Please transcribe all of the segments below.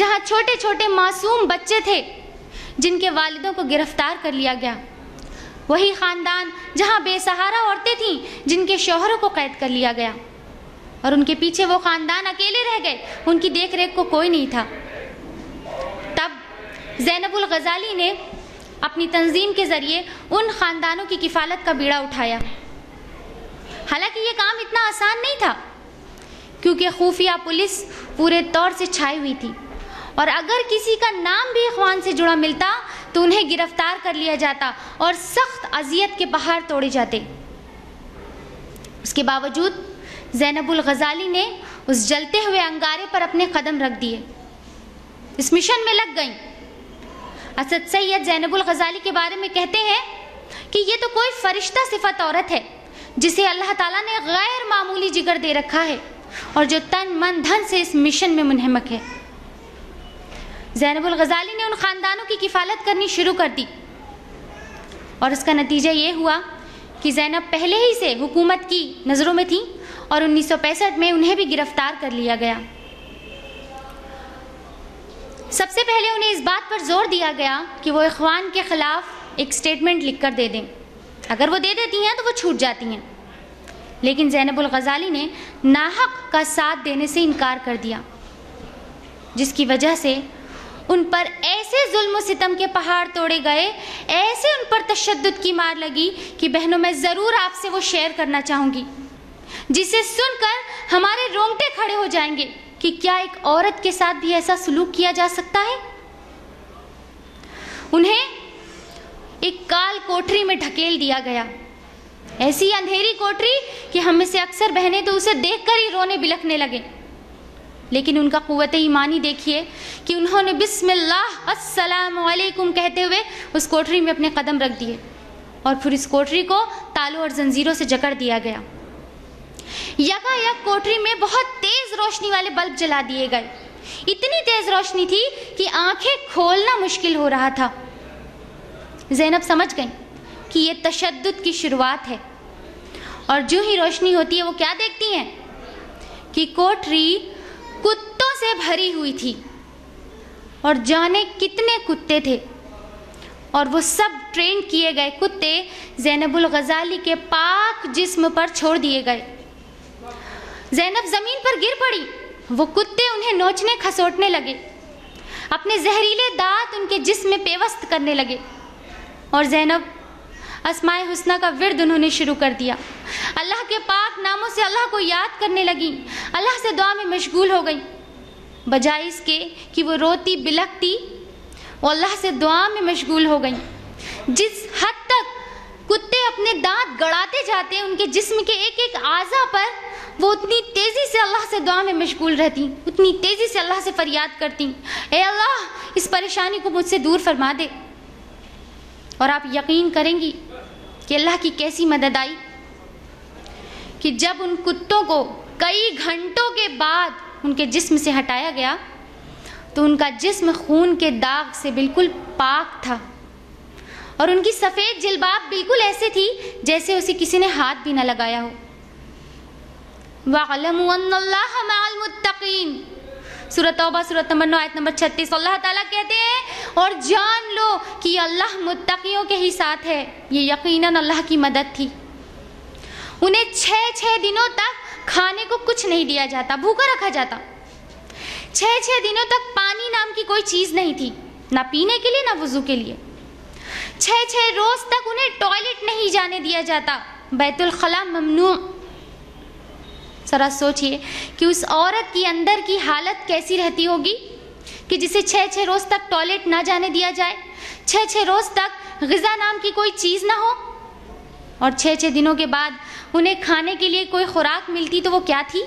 جہاں چھوٹے چھوٹے معصوم بچے تھے جن کے والدوں کو گرفتار کر لیا گیا، وہی خاندان جہاں بے سہارا عورتیں تھیں جن کے شوہروں کو قید کر لیا گیا، اور ان کے پیچھے وہ خاندان اکیلے رہ گئے، ان کی دیکھ ریکھ کو کوئی نہیں تھا۔ تب زینب الغزالی نے اپنی تنظیم کے ذریعے ان خاندانوں کی کفالت کا بیڑا اٹھایا۔ حالانکہ یہ کام اتنا آسان نہیں تھا، کیونکہ خفیہ پولیس پورے طور سے چھائی ہوئی تھی، اور اگر کسی کا نام بھی اخوان سے جڑا ملتا تو انہیں گرفتار کر لیا جاتا اور سخت اذیت کے پہاڑ توڑے جاتے۔ اس کے باوجود زینب الغزالی نے اس جلتے ہوئے انگارے پر اپنے قدم رکھ دیے، اس مشن میں لگ گئیں۔ اسد سید زینب الغزالی کے بارے میں کہتے ہیں کہ یہ تو کوئی فرشتہ صفت عورت ہے جسے اللہ تعالیٰ نے غیر معمولی جگر دے رکھا ہے اور جو تن من دھن سے اس مشن میں منہمک ہے۔ زینب الغزالی نے ان خاندانوں کی کفالت کرنی شروع کر دی، اور اس کا نتیجہ یہ ہوا کہ زینب پہلے ہی سے حکومت کی نظروں میں تھیں، اور 1965 میں انہیں بھی گرفتار کر لیا گیا۔ سب سے پہلے انہیں اس بات پر زور دیا گیا کہ وہ اخوان کے خلاف ایک سٹیٹمنٹ لکھ کر دے دیں، اگر وہ دے دیتی ہیں تو وہ چھوٹ جاتی ہیں، لیکن زینب الغزالی نے ناحق کا ساتھ دینے سے انکار کر دیا، جس کی وجہ سے ان پر ایسے ظلم و ستم کے پہاڑ توڑے گئے، ایسے ان پر تشدد کی مار لگی کہ بہنوں میں ضرور آپ سے وہ شیئر کرنا چاہوں گی، جسے سن کر ہمارے رونگٹے کھڑے ہو جائیں گے کہ کیا ایک عورت کے ساتھ بھی ایسا سلوک کیا جا سکتا ہے۔ انہیں ایک کال کوٹری میں ڈھکیل دیا گیا، ایسی اندھیری کوٹری کہ ہم میں سے اکثر بہنیں تو اسے دیکھ کر ہی رونے بلکنے لگے، لیکن ان کا قوت ایمانی دیکھیے کہ انہوں نے بسم اللہ السلام علیکم کہتے ہوئے اس کوٹری میں اپنے قدم رکھ دیے، اور پھر اس کوٹری کو تالوں اور زنجیروں سے جکڑ دیا گیا۔ یکا یک کوٹری میں بہت تیز روشنی والے بلب جلا دیے گئے، اتنی تیز روشنی تھی کہ آنکھیں کھولنا مشکل ہو رہا تھا۔ زینب سمجھ گئیں کہ یہ تشدد کی شروعات ہے، اور جو ہی روشنی ہوتی ہے وہ کیا دیکھتی ہیں کہ کوٹری کتوں سے بھری ہوئی تھی، اور جانے کتنے کتے تھے، اور وہ سب ٹرین کیے گئے کتے زینب الغزالی کے پاک جسم پر چھوڑ دیے گئے۔ زینب زمین پر گر پڑی، وہ کتے انہیں نوچنے کھسوٹنے لگے، اپنے زہریلے دانت ان کے جسم میں پیوست کرنے لگے، اور زینب اسماء حسنہ کا ورد انہوں نے شروع کر دیا، اللہ کے پاک ناموں سے اللہ کو یاد کرنے لگیں، اللہ سے دعا میں مشغول ہو گئیں، بجائے اس کے کہ وہ روتی بلکتی، وہ اللہ سے دعا میں مشغول ہو گئیں۔ جس حد تک کتے اپنے دانت گڑاتے جاتے ان کے جسم کے ایک ایک اعضاء پر، وہ اتنی تیزی سے اللہ سے دعا میں مشغول رہتی، اتنی تیزی سے اللہ سے فریاد کرتی، اے اللہ اس پریشانی کو مجھ سے دور فرما دے۔ اور آپ یقین کریں گی کہ اللہ کی کیسی مدد آئی کہ جب ان کتوں کو کئی گھنٹوں کے بعد ان کے جسم سے ہٹایا گیا تو ان کا جسم خون کے داغ سے بالکل پاک تھا، اور ان کی سفید جلباب بالکل ایسے تھی جیسے اسے کسی نے ہاتھ بھی نہ لگایا ہو۔ وَاعْلَمُوا أَنَّ اللَّهَ مَعَ الْمُتَّقِينَ، سورۃ توبہ سورۃ نمبر 9 آیت نمبر 36، اللہ تعالیٰ کہتے ہیں اور جان لو کہ اللہ متقیوں کے ہی ساتھ ہے۔ یہ یقیناً اللہ کی مدد تھی۔ انہیں 6 دنوں تک کھانے کو کچھ نہیں دیا جاتا، بھوکا رکھا جاتا۔ 6 دنوں تک پانی نام کی کوئی چیز نہیں تھی، نہ پینے کے لیے نہ وضو کے لیے۔ 6 روز تک انہیں ٹوائلٹ نہیں جانے دیا جاتا، بیت الخلاء ممنوع۔ ذرا سوچئے کہ اس عورت کی اندر کی حالت کیسی رہتی ہوگی کہ جسے 6 روز تک ٹوائلٹ نہ جانے دیا جائے، 6 روز تک غذا نام کی کوئی چیز نہ ہو، اور 6 دنوں کے بعد انہیں کھانے کے لیے کوئی خوراک ملتی تو وہ کیا تھی؟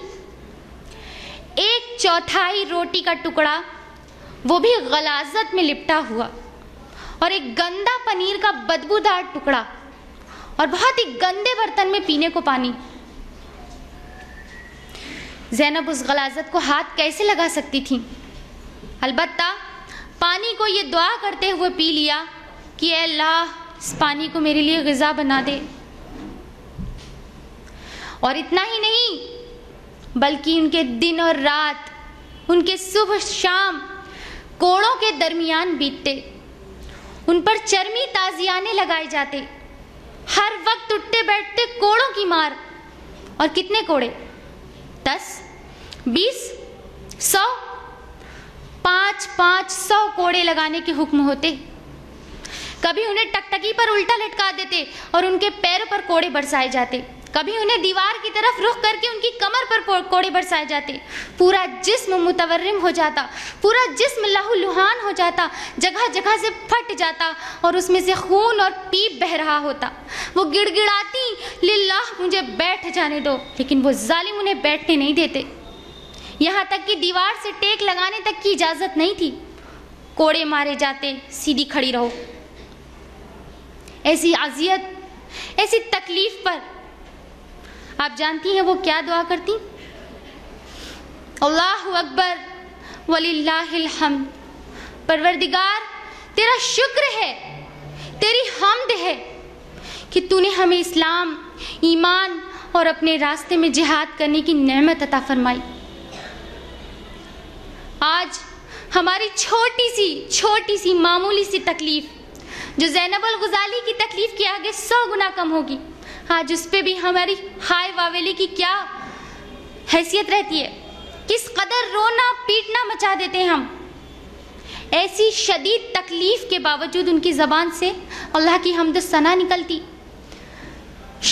1/4 روٹی کا ٹکڑا، وہ بھی غلاظت میں لپٹا ہوا، اور ایک گندا پنیر کا بدبودار ٹکڑا، اور بہت ہی گندے برتن میں پینے کو پانی۔ زینب اس غلاظت کو ہاتھ کیسے لگا سکتی تھیں؟ البتہ پانی کو یہ دعا کرتے ہوئے پی لیا کہ اے اللہ اس پانی کو میرے لیے غذا بنا دے۔ اور اتنا ہی نہیں بلکہ ان کے دن اور رات، ان کے صبح شام کوڑوں کے درمیان بیتتے، ان پر چرمی تازیانے لگائے جاتے، ہر وقت اٹھتے بیٹھتے کوڑوں کی مار۔ اور کتنے کوڑے؟ 10، 20، 100، 500 کوڑے لگانے کے حکم ہوتے۔ کبھی انہیں ٹکٹکی پر الٹا لٹکا دیتے اور ان کے پیروں پر کوڑے برسائے جاتے، کبھی انہیں دیوار کی طرف رخ کر کے ان کی کمر پر کوڑے برسائے جاتے، پورا جسم متورم ہو جاتا، پورا جسم لہو لہان ہو جاتا، جگہ جگہ سے پھٹ جاتا اور اس میں سے خون اور پیپ بہ رہا ہوتا۔ وہ گڑ گڑاتی، للہ مجھے بیٹھ جانے دو، لیکن وہ ظالم انہیں بیٹھنے نہیں دیتے، یہاں تک کہ دیوار سے ٹیک لگانے تک کی اجازت نہیں تھی۔ کوڑے مارے جاتے، سیدھی کھڑی رہو۔ ایسی اذیت، ایسی تکلیف پر آپ جانتی ہیں وہ کیا دعا کرتی؟ اللہ اکبر وللہ الحمد، پروردگار تیرا شکر ہے، تیری حمد ہے کہ تو نے ہمیں اسلام، ایمان اور اپنے راستے میں جہاد کرنے کی نعمت عطا فرمائی۔ آج ہماری چھوٹی سی معمولی سی تکلیف جو زینب الغزالی کی تکلیف کے آگے 100 گنا کم ہوگی، آج اس پہ بھی ہماری ہائے واویلی کی کیا حیثیت رہتی ہے، کس قدر رونا پیٹنا مچا دیتے ہیں ہم۔ ایسی شدید تکلیف کے باوجود ان کی زبان سے اللہ کی حمد و ثنا نکلتی،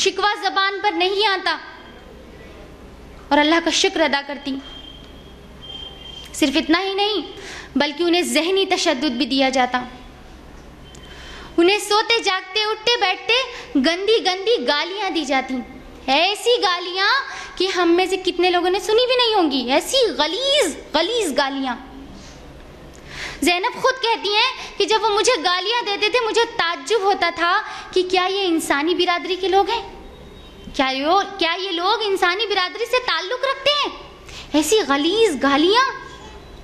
شکوہ زبان پر نہیں آتا اور اللہ کا شکر ادا کرتی۔ صرف اتنا ہی نہیں بلکہ انہیں ذہنی تشدد بھی دیا جاتا، انہیں سوتے جاگتے اٹھتے بیٹھتے گندی گالیاں دی جاتی، ایسی گالیاں کہ ہم میں سے کتنے لوگوں نے سنی بھی نہیں ہوں گی، ایسی غلیظ گالیاں۔ زینب خود کہتی ہیں کہ جب وہ مجھے گالیاں دیتے تھے مجھے تعجب ہوتا تھا کہ کیا یہ انسانی برادری کے لوگ ہیں، کیا یہ لوگ انسانی برادری سے تعلق رکھتے ہیں؟ ایسی غلیظ گالیاں۔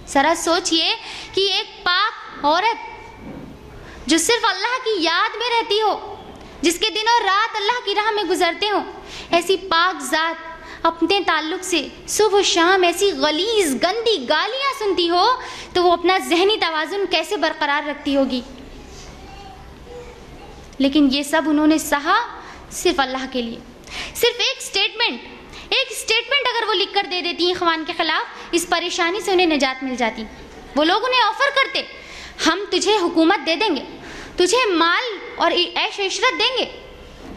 ذرا سوچئے کہ ایک پاک عورت جو صرف اللہ کی یاد میں رہتی ہو، جس کے دن اور رات اللہ کی راہ میں گزرتے ہوں، ایسی پاک ذات اپنے تعلق سے صبح و شام ایسی غلیظ گندی گالیاں سنتی ہو تو وہ اپنا ذہنی توازن کیسے برقرار رکھتی ہوگی؟ لیکن یہ سب انہوں نے سہا صرف اللہ کے لیے۔ صرف ایک سٹیٹمنٹ اگر وہ لکھ کر دے دیتی اخوان کے خلاف، اس پریشانی سے انہیں نجات مل جاتی۔ وہ لوگ انہیں آفر کرتے، ہم تجھے حکومت دے دیں گے، تجھے مال اور عیش و عشرت دیں گے،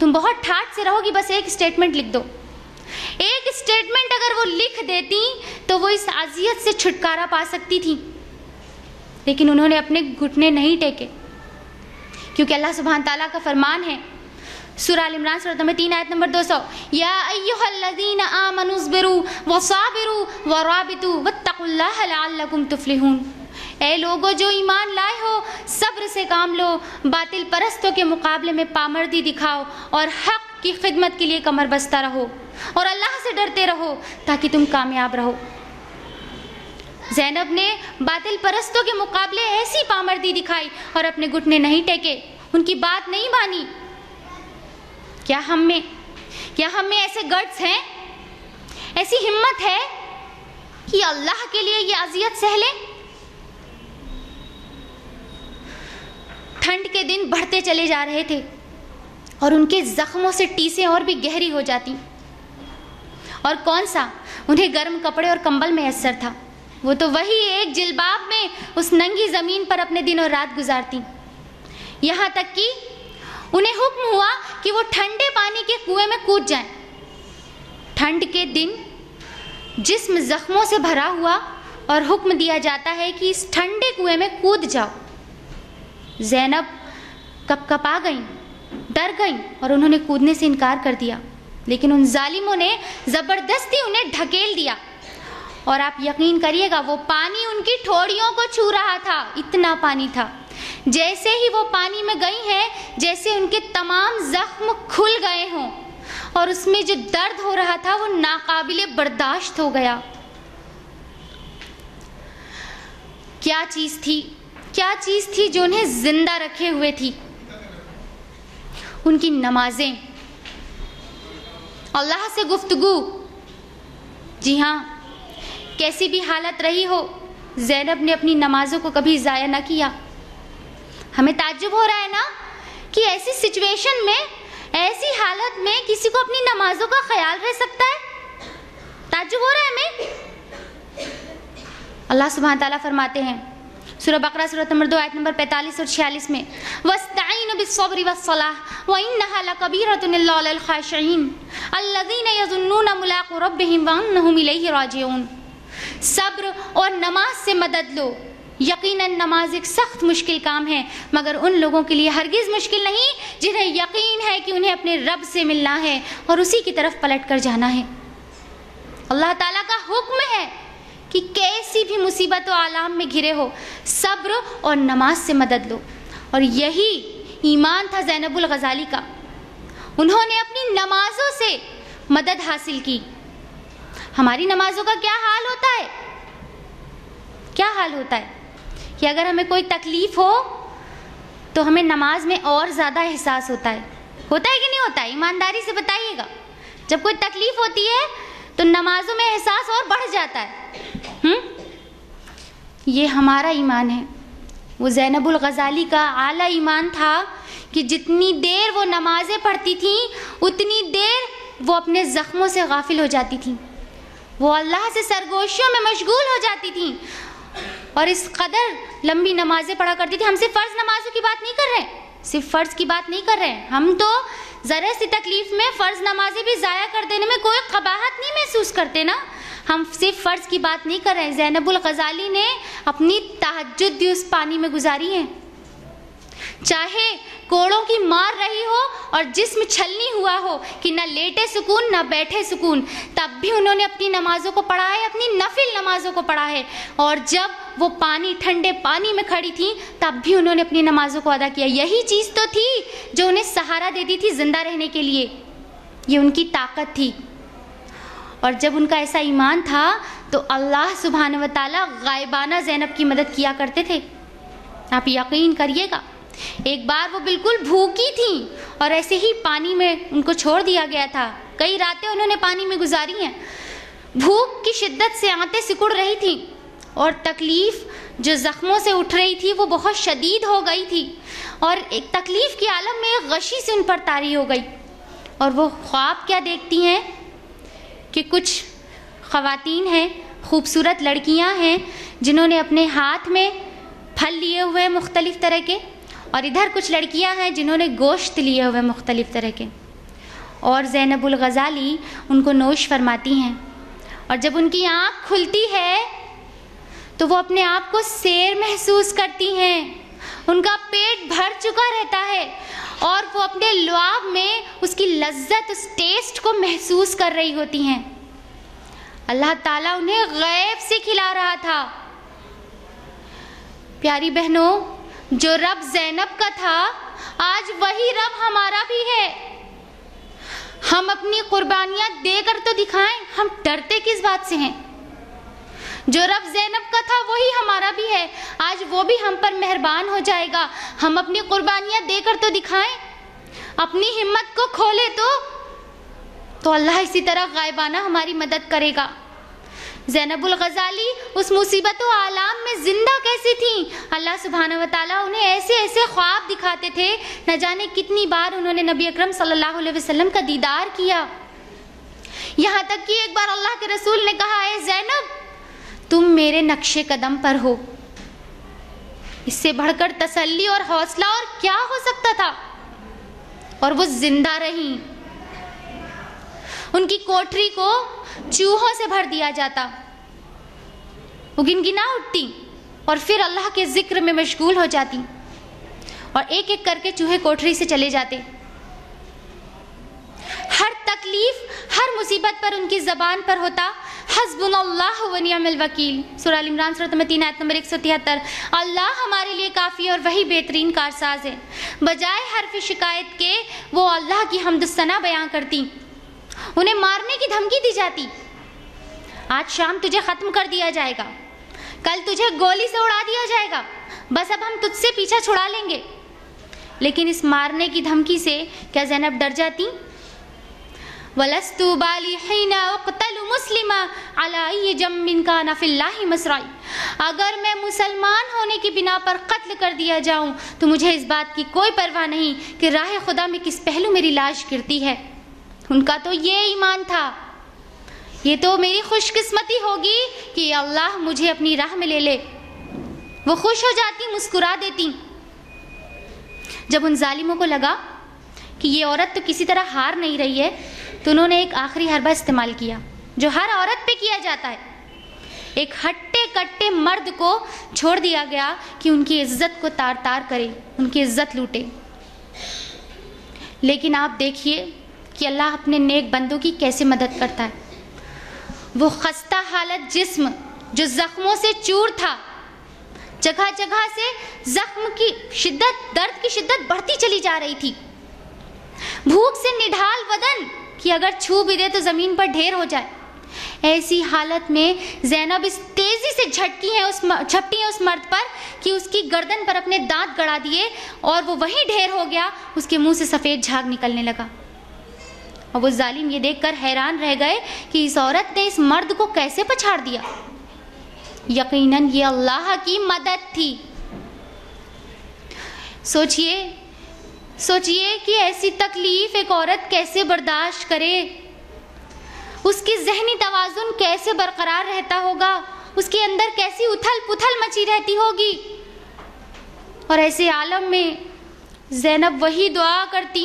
تم بہت ٹھاٹ سے رہو گی، بس ایک سٹیٹمنٹ لکھ دو۔ ایک سٹیٹمنٹ اگر وہ لکھ دیتی تو وہ اس اذیت سے چھٹکارا پا سکتی تھی، لیکن انہوں نے اپنے گھٹنے نہیں ٹیکے، کیونکہ اللہ سبحانہ تعالیٰ کا فرمان ہے سورہ ال عمران سورہ نمبر 3 آیت نمبر 200، یا ایھا الذین آمنوا اصبروا وصابروا ورابطوا واتقوا اللہ لعلکم تفلحون۔ اے لوگو جو ایمان لائے ہو، صبر سے کام لو، باطل پرستوں کے مقابلے میں پامردی دکھاؤ اور حق کی خدمت کے لیے کمر بستہ رہو اور اللہ سے ڈرتے رہو تاکہ تم کامیاب رہو۔ زینب نے باطل پرستوں کے مقابلے ایسی پامردی دکھائی اور اپنے گھٹنے نہیں ٹیکے، ان کی بات نہیں مانی۔ کیا ہم میں ایسے گٹس ہیں، ایسی ہمت ہے کہ اللہ کے لیے یہ اذیت سہ لیں؟ ٹھنڈ کے دن بڑھتے چلے جا رہے تھے اور ان کے زخموں سے ٹیسیں اور بھی گہری ہو جاتی، اور کون سا انہیں گرم کپڑے اور کمبل میسر تھا، وہ تو وہی ایک جلباب میں اس ننگی زمین پر اپنے دن اور رات گزارتی۔ یہاں تک کہ انہیں حکم ہوا کہ وہ ٹھنڈے پانی کے کنویں میں کود جائیں۔ ٹھنڈ کے دن جسم زخموں سے بھرا ہوا اور حکم دیا جاتا ہے کہ اس ٹھنڈے کنویں میں کود جاؤ۔ زینب کپکپا گئیں، ڈر گئیں اور انہوں نے کودنے سے انکار کر دیا، لیکن ان ظالموں نے زبردستی انہیں ڈھکیل دیا، اور آپ یقین کریے گا وہ پانی ان کی ٹھوڑیوں کو چھو رہا تھا، اتنا پانی تھا۔ جیسے ہی وہ پانی میں گئی ہیں جیسے ان کے تمام زخم کھل گئے ہوں، اور اس میں جو درد ہو رہا تھا وہ ناقابل برداشت ہو گیا۔ کیا چیز تھی جو انہیں زندہ رکھے ہوئے تھی؟ ان کی نمازیں، اللہ سے گفتگو۔ جی ہاں، کیسی بھی حالت رہی ہو زینب نے اپنی نمازوں کو کبھی ضائع نہ کیا۔ ہمیں تعجب ہو رہا ہے نا کہ ایسی سچویشن میں، ایسی حالت میں کسی کو اپنی نمازوں کا خیال رہ سکتا ہے؟ تعجب ہو رہا ہے ہمیں۔ اللہ سبحانہ تعالیٰ فرماتے ہیں سورہ بقرہ سورۃ نمبر 2 آیت نمبر 45 اور 46 میں، وَاسْتَعِينُوا بِالصَّبْرِ وَالصَّلَاةِ وَإِنَّهَا لَكَبِيرَةٌ إِلَّا عَلَى الْخَاشِعِينَ الَّذِينَ يَظُنُّونَ مُلَاقُو رَبِّهِمْ وَأَنَّهُمْ إِلَيْهِ رَاجِعُونَ۔ صبر اور نماز سے مدد لو، یقیناً نماز ایک سخت مشکل کام ہے، مگر ان لوگوں کے لیے ہرگز مشکل نہیں جنہیں یقین ہے کہ انہیں اپنے رب سے ملنا ہے اور اسی کی طرف پلٹ کر جانا ہے۔ اللہ تعالیٰ کا حکم ہے کہ کیسی بھی مصیبت و آلام میں گھرے ہو، صبر اور نماز سے مدد لو۔ اور یہی ایمان تھا زینب الغزالی کا، انہوں نے اپنی نمازوں سے مدد حاصل کی۔ ہماری نمازوں کا کیا حال ہوتا ہے؟ کیا حال ہوتا ہے کہ اگر ہمیں کوئی تکلیف ہو تو ہمیں نماز میں اور زیادہ احساس ہوتا ہے کہ نہیں ہوتا ہے؟ ایمانداری سے بتائیے گا، جب کوئی تکلیف ہوتی ہے تو نمازوں میں احساس اور بڑھ جاتا ہے۔ یہ ہمارا ایمان ہے۔ وہ زینب الغزالی کا اعلیٰ ایمان تھا کہ جتنی دیر وہ نمازیں پڑھتی تھیں اتنی دیر وہ اپنے زخموں سے غافل ہو جاتی تھیں، وہ اللہ سے سرگوشیوں میں مشغول ہو جاتی تھیں، اور اس قدر لمبی نمازیں پڑھا کرتی تھی۔ ہم صرف فرض نمازوں کی بات نہیں کر رہے ہیں، صرف فرض کی بات نہیں کر رہے ہیں، ہم تو ذرا سی تکلیف میں فرض نمازیں بھی ضائع کر دینے میں کوئی قباحت نہیں محسوس کرتے نا۔ ہم صرف فرض کی بات نہیں کر رہے ہیں، زینب الغزالی نے اپنی تہجد بھی اس پانی میں گزاری ہے، چاہے کوڑوں کی مار رہی ہو اور جسم چھلنی ہوا ہو کہ نہ لیٹے سکون نہ بیٹھے سکون، تب بھی انہوں نے اپنی نمازوں کو پڑھا ہے، اپنی نفل نمازوں کو پڑھا ہے، اور جب وہ ٹھنڈے پانی میں کھڑی تھیں تب بھی انہوں نے اپنی نمازوں کو ادا کیا۔ یہی چیز تو تھی جو انہیں سہارا دیتی تھی زندہ رہنے کے لیے، یہ ان کی طاقت تھی۔ اور جب ان کا ایسا ایمان تھا تو اللہ سبحانہ و تعالیٰ غائبانہ زینب کی مدد کیا کرتے تھے۔ آپ یقین کریے گا، ایک بار وہ بالکل بھوکی تھیں اور ایسے ہی پانی میں ان کو چھوڑ دیا گیا تھا، کئی راتیں انہوں نے پانی میں گزاری ہیں، بھوک کی شدت سے آنتیں سکڑ رہی تھیں اور تکلیف جو زخموں سے اٹھ رہی تھی وہ بہت شدید ہو گئی تھی، اور ایک تکلیف کے عالم میں ایک غشی سے ان پر طاری ہو گئی، اور وہ خواب کیا دیکھتی ہیں کہ کچھ خواتین ہیں، خوبصورت لڑکیاں ہیں جنہوں نے اپنے ہاتھ میں پھل لیے ہوئے مختلف طرح کے، اور ادھر کچھ لڑکیاں ہیں جنہوں نے گوشت لیے ہوئے مختلف طرح کے، اور زینب الغزالی ان کو نوش فرماتی ہیں، اور جب ان کی آنکھ کھلتی ہے تو وہ اپنے آپ کو سیر محسوس کرتی ہیں، ان کا پیٹ بھر چکا رہتا ہے اور وہ اپنے لعاب میں اس کی لذت، اس ٹیسٹ کو محسوس کر رہی ہوتی ہیں۔ اللہ تعالیٰ انہیں غیب سے کھلا رہا تھا۔ پیاری بہنوں، جو رب زینب کا تھا آج وہی رب ہمارا بھی ہے۔ ہم اپنی قربانیاں دے کر تو دکھائیں، ہم ڈرتے کس بات سے ہیں؟ جو رب زینب کا تھا وہی ہمارا بھی ہے، آج وہ بھی ہم پر مہربان ہو جائے گا۔ ہم اپنی قربانیاں دے کر تو دکھائیں، اپنی ہمت کو کھولے تو اللہ اسی طرح غائبانہ ہماری مدد کرے گا۔ زینب الغزالی اس مصیبت و آلام میں زندہ کیسی تھیں؟ اللہ سبحانہ و تعالیٰ انہیں ایسے ایسے خواب دکھاتے تھے، نہ جانے کتنی بار انہوں نے نبی اکرم صلی اللہ علیہ وسلم کا دیدار کیا، یہاں تک کہ ایک بار اللہ کے رسول نے کہا، اے زینب تم میرے نقش قدم پر ہو۔ اس سے بڑھ کر تسلی اور حوصلہ اور کیا ہو سکتا تھا؟ اور وہ زندہ رہیں۔ ان کی کوٹری کو چوہوں سے بھر دیا جاتا، وہ گنگنا اٹھتی اور پھر اللہ کے ذکر میں مشغول ہو جاتی، اور ایک ایک کر کے چوہے کوٹری سے چلے جاتے۔ ہر تکلیف، ہر مصیبت پر ان کی زبان پر ہوتا، حسبنا اللہ و نعم الوکیل۔ سورہ ال عمران سورۃ نمبر 3 آیت نمبر 173، اللہ ہمارے لیے کافی اور وہی بہترین کارساز ہے۔ بجائے حرف شکایت کے وہ اللہ کی حمد و ثنا بیان کرتی، انہیں مارنے کی دھمکی دی جاتی، آج شام تجھے ختم کر دیا جائے گا، کل تجھے گولی سے اڑا دیا جائے گا، بس اب ہم تجھ سے پیچھا چھڑا لیں گے۔ لیکن اس مارنے کی دھمکی سے کیا زینب ڈر جاتی؟ وَلَسْتُ بَالِي حِينَ أُقْتَلُ مُسْلِمًا عَلَىٰ أَيِّ جَنبٍ كَانَ فِي اللَّهِ مَصْرَعِي، اگر میں مسلمان ہونے کی بنا پر قتل کر دیا جاؤں تو مجھے اس بات کی کوئی پرواہ نہیں کہ راہ خدا میں کس پہلو میری لاش گرتی ہے۔ ان کا تو یہ ایمان تھا، یہ تو میری خوش قسمتی ہوگی کہ اللہ مجھے اپنی راہ میں لے لے۔ وہ خوش ہو جاتی، مسکرا دیتی۔ جب ان ظالموں کو لگا کہ یہ عورت تو کسی طرح ہار نہیں رہی ہے تو انہوں نے ایک آخری حربہ استعمال کیا جو ہر عورت پہ کیا جاتا ہے۔ ایک ہٹے کٹے مرد کو چھوڑ دیا گیا کہ ان کی عزت کو تار تار کرے، ان کی عزت لوٹے۔ لیکن آپ دیکھیے کہ اللہ اپنے نیک بندوں کی کیسے مدد کرتا ہے۔ وہ خستہ حالت جسم جو زخموں سے چور تھا، جگہ جگہ سے زخم کی شدت، درد کی شدت بڑھتی چلی جا رہی تھی، بھوک سے نڈھال بدن کہ اگر چھو بھی دے تو زمین پر ڈھیر ہو جائے۔ ایسی حالت میں زینب اس تیزی سے جھپٹی ہیں اس مرد پر کہ اس کی گردن پر اپنے دانت گڑا دیے اور وہ وہیں ڈھیر ہو گیا، اس کے منہ سے سفید جھاگ نکلنے لگا۔ اور وہ ظالم یہ دیکھ کر حیران رہ گئے کہ اس عورت نے اس مرد کو کیسے پچھاڑ دیا۔ یقیناً یہ اللہ کی مدد تھی۔ سوچئے کہ ایسی تکلیف ایک عورت کیسے برداشت کرے، اس کی ذہنی توازن کیسے برقرار رہتا ہوگا، اس کے اندر کیسی اتھل پتھل مچی رہتی ہوگی۔ اور ایسے عالم میں زینب وہی دعا کرتی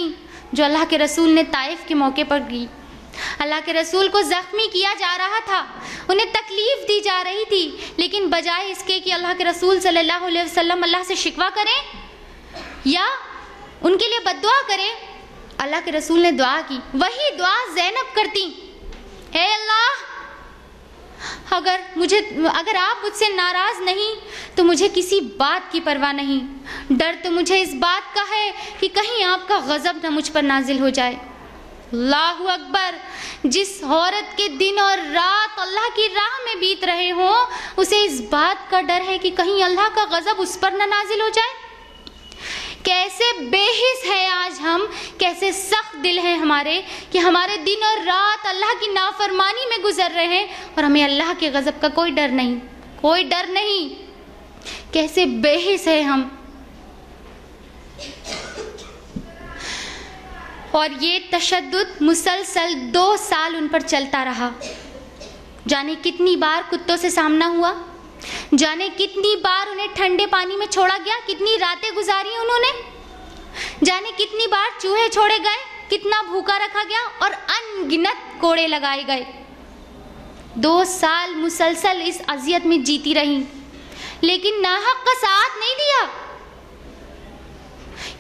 جو اللہ کے رسول نے طائف کے موقع پر کی۔ اللہ کے رسول کو زخمی کیا جا رہا تھا، انہیں تکلیف دی جا رہی تھی، لیکن بجائے اس کے کہ اللہ کے رسول صلی اللہ علیہ وسلم اللہ سے شکوہ کریں یا ان کے لیے بد دعا کریں، اللہ کے رسول نے دعا کی۔ وہی دعا زینب کرتی، اے اللہ اگر آپ مجھ سے ناراض نہیں تو مجھے کسی بات کی پرواہ نہیں، ڈر تو مجھے اس بات کا ہے کہ کہیں آپ کا غضب نہ مجھ پر نازل ہو جائے۔ اللہ اکبر! جس عورت کے دن اور رات اللہ کی راہ میں بیت رہے ہوں، اسے اس بات کا ڈر ہے کہ کہیں اللہ کا غضب اس پر نہ نازل ہو جائے۔ کیسے بے حس ہے آج ہم، کیسے سخت دل ہیں ہمارے کہ ہمارے دن اور رات اللہ کی نافرمانی میں گزر رہے ہیں اور ہمیں اللہ کے غضب کا کوئی ڈر نہیں، کوئی ڈر نہیں۔ کیسے بے حس ہے ہم۔ اور یہ تشدد مسلسل 2 سال ان پر چلتا رہا۔ جانے کتنی بار کتوں سے سامنا ہوا، جانے کتنی بار انہیں ٹھنڈے پانی میں چھوڑا گیا، کتنی راتیں گزاری انہوں نے، جانے کتنی بار چوہے چھوڑے گئے، کتنا بھوکا رکھا گیا اور ان گنت کوڑے لگائے گئے۔ 2 سال مسلسل اس اذیت میں جیتی رہیں، لیکن ناحق کا ساتھ نہیں دیا۔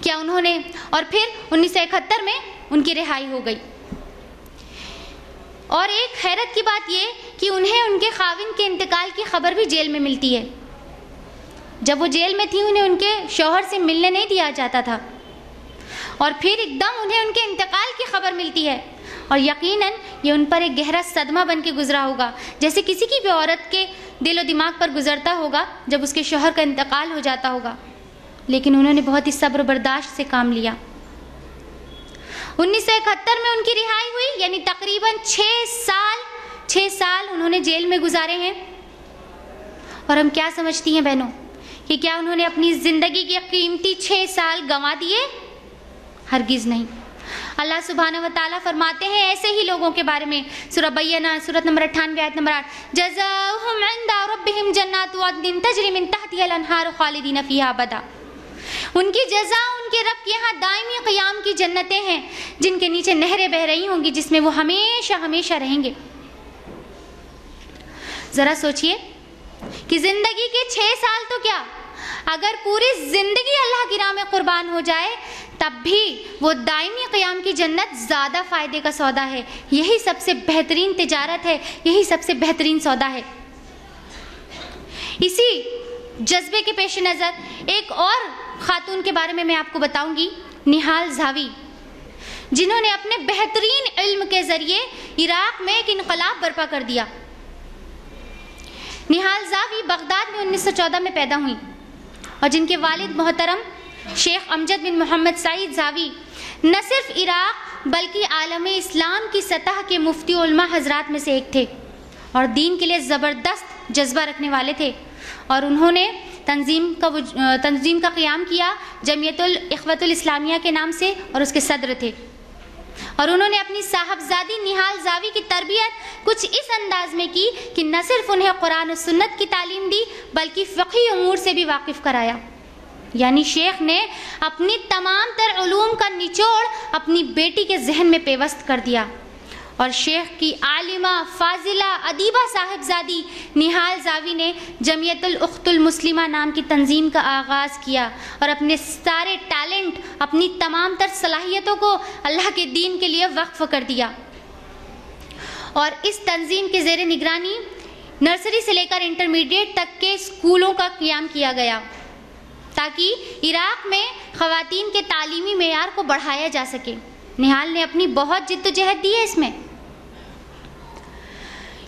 کیا انہوں نے، اور پھر 1971 میں ان کی رہائی ہو گئی۔ اور ایک حیرت کی بات یہ کہ انہیں ان کے خاوند کے انتقال کی خبر بھی جیل میں ملتی ہے۔ جب وہ جیل میں تھی انہیں ان کے شوہر سے ملنے نہیں دیا جاتا تھا، اور پھر ایک دم انہیں ان کے انتقال کی خبر ملتی ہے، اور یقیناً یہ ان پر ایک گہرا صدمہ بن کے گزرا ہوگا، جیسے کسی کی بھی عورت کے دل و دماغ پر گزرتا ہوگا جب اس کے شوہر کا انتقال ہو جاتا ہوگا۔ لیکن انہوں نے بہت ہی صبر و برداشت سے کام لیا۔ 1971 میں ان کی رہائی ہوئی، یعنی تقریباً 6 سال انہوں نے جیل میں گزارے ہیں۔ اور ہم کیا سمجھتی ہیں بہنوں کہ کیا انہوں نے اپنی زندگی کے قیمتی 6 سال گنوا دیے؟ ہرگز نہیں۔ اللہ سبحانہ و تعالیٰ فرماتے ہیں ایسے ہی لوگوں کے بارے میں، سورہ بینہ سورۃ نمبر 98 آیت نمبر 8، جزاؤہم عند ربہم جنات عدن تجری من تحتہا الانہار خالدین فیہا ابدا۔ ان کی جزا ان کے رب کے یہاں دائمی قیام کی جنتیں ہیں جن کے نیچے نہریں بہ رہی ہوں گی، جس میں وہ ہمیشہ ہمیشہ رہیں گے۔ ذرا سوچئے کہ زندگی کے 6 سال تو کیا، اگر پوری زندگی اللہ کی راہ میں قربان ہو جائے تب بھی وہ دائمی قیام کی جنت زیادہ فائدے کا سودا ہے۔ یہی سب سے بہترین تجارت ہے، یہی سب سے بہترین سودا ہے۔ اسی جذبے کے پیش نظر ایک اور خاتون کے بارے میں آپ کو بتاؤں گی، نہال زاوی، جنہوں نے اپنے بہترین علم کے ذریعے عراق میں ایک انقلاب برپا کر دیا۔ نہال زاوی بغداد میں 1914 میں پیدا ہوئی اور جن کے والد محترم شیخ امجد بن محمد سعید زاوی نہ صرف عراق بلکہ عالم اسلام کی سطح کے مفتی علماء حضرات میں سے ایک تھے اور دین کے لیے زبردست جذبہ رکھنے والے تھے، اور انہوں نے تنظیم کا قیام کیا جمعیت الاخوۃ الاسلامیہ کے نام سے، اور اس کے صدر تھے، اور انہوں نے اپنی صاحبزادی نہال زاوی کی تربیت کچھ اس انداز میں کی کہ نہ صرف انہیں قرآن و سنت کی تعلیم دی بلکہ فقہی امور سے بھی واقف کرایا۔ یعنی شیخ نے اپنی تمام تر علوم کا نچوڑ اپنی بیٹی کے ذہن میں پیوست کر دیا، اور شیخ کی عالمہ فاضلہ ادیبہ صاحبزادی نہال زاوی نے جمعیت الاخت المسلمہ نام کی تنظیم کا آغاز کیا اور اپنے سارے ٹیلنٹ، اپنی تمام تر صلاحیتوں کو اللہ کے دین کے لیے وقف کر دیا، اور اس تنظیم کے زیر نگرانی نرسری سے لے کر انٹرمیڈیٹ تک کے اسکولوں کا قیام کیا گیا تاکہ عراق میں خواتین کے تعلیمی معیار کو بڑھایا جا سکے۔ نہال نے اپنی بہت جد و جہد دی ہے اس میں۔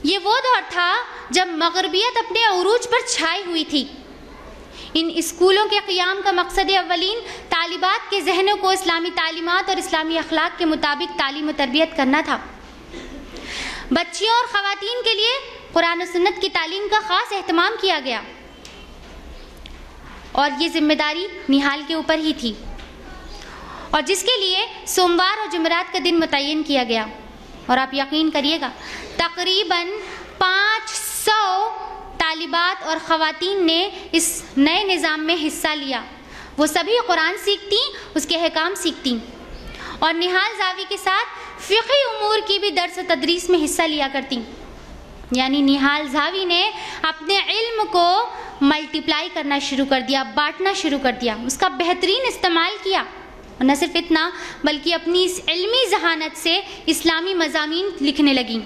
یہ وہ دور تھا جب مغربیت اپنے عروج پر چھائی ہوئی تھی۔ ان اسکولوں کے قیام کا مقصد اولین طالبات کے ذہنوں کو اسلامی تعلیمات اور اسلامی اخلاق کے مطابق تعلیم و تربیت کرنا تھا۔ بچیوں اور خواتین کے لیے قرآن و سنت کی تعلیم کا خاص اہتمام کیا گیا، اور یہ ذمہ داری نہال کے اوپر ہی تھی، اور جس کے لیے سوموار اور جمعرات کا دن متعین کیا گیا۔ اور آپ یقین کریے گا تقریباً 500 طالبات اور خواتین نے اس نئے نظام میں حصہ لیا۔ وہ سبھی قرآن سیکھتی، اس کے احکام سیکھتی، اور نہال زاوی کے ساتھ فقہی امور کی بھی درس و تدریس میں حصہ لیا کرتی۔ یعنی نہال زاوی نے اپنے علم کو ملٹیپلائی کرنا شروع کر دیا، بانٹنا شروع کر دیا، اس کا بہترین استعمال کیا، اور نہ صرف اتنا بلکہ اپنی اس علمی ذہانت سے اسلامی مضامین لکھنے لگیں،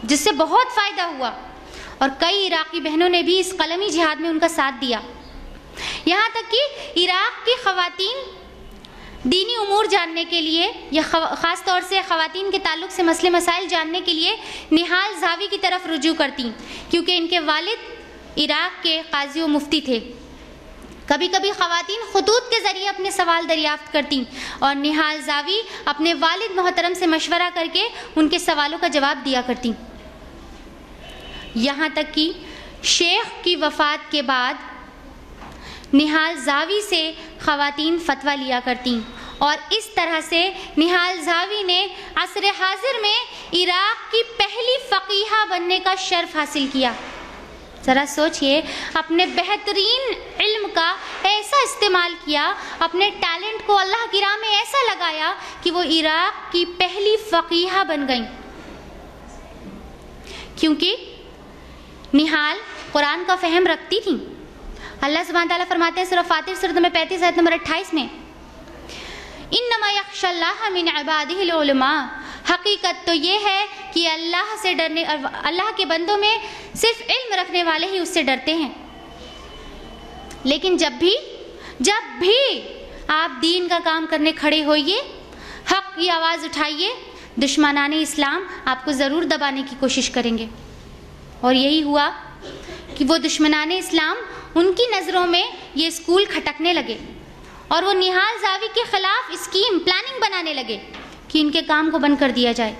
جس سے بہت فائدہ ہوا، اور کئی عراقی بہنوں نے بھی اس قلمی جہاد میں ان کا ساتھ دیا۔ یہاں تک کہ عراق کی خواتین دینی امور جاننے کے لیے یا خاص طور سے خواتین کے تعلق سے مسئلے مسائل جاننے کے لیے نہال زاوی کی طرف رجوع کرتی، کیونکہ ان کے والد عراق کے قاضی و مفتی تھے۔ کبھی کبھی خواتین خطوط کے ذریعے اپنے سوال دریافت کرتیں، اور نہال زاوی اپنے والد محترم سے مشورہ کر کے ان کے سوالوں کا جواب دیا کرتیں۔ یہاں تک کہ شیخ کی وفات کے بعد نہال زاوی سے خواتین فتویٰ لیا کرتیں، اور اس طرح سے نہال زاوی نے عصر حاضر میں عراق کی پہلی فقیہہ بننے کا شرف حاصل کیا۔ ذرا سوچئے، اپنے بہترین علم کا ایسا استعمال کیا، اپنے ٹیلنٹ کو اللہ کی راہ میں ایسا لگایا کہ وہ عراق کی پہلی فقیہہ بن گئیں، کیونکہ نہال قرآن کا فہم رکھتی تھیں۔ اللہ سبحانہ تعالیٰ فرماتے ہیں سورہ فاطر سورۃ نمبر 35 آیت نمبر 28 میں، انما یخشی اللہ من عبادہ العلماء، حقیقت تو یہ ہے کہ اللہ کے بندوں میں صرف علم رکھنے والے ہی اس سے ڈرتے ہیں۔ لیکن جب بھی آپ دین کا کام کرنے کھڑے ہوئیے، حق کی آواز اٹھائیے، دشمنان اسلام آپ کو ضرور دبانے کی کوشش کریں گے، اور یہی ہوا کہ وہ دشمنان اسلام ان کی نظروں میں یہ اسکول کھٹکنے لگے، اور وہ نہال زاوی کے خلاف اسکیم پلاننگ بنانے لگے کہ ان کے کام کو بند کر دیا جائے۔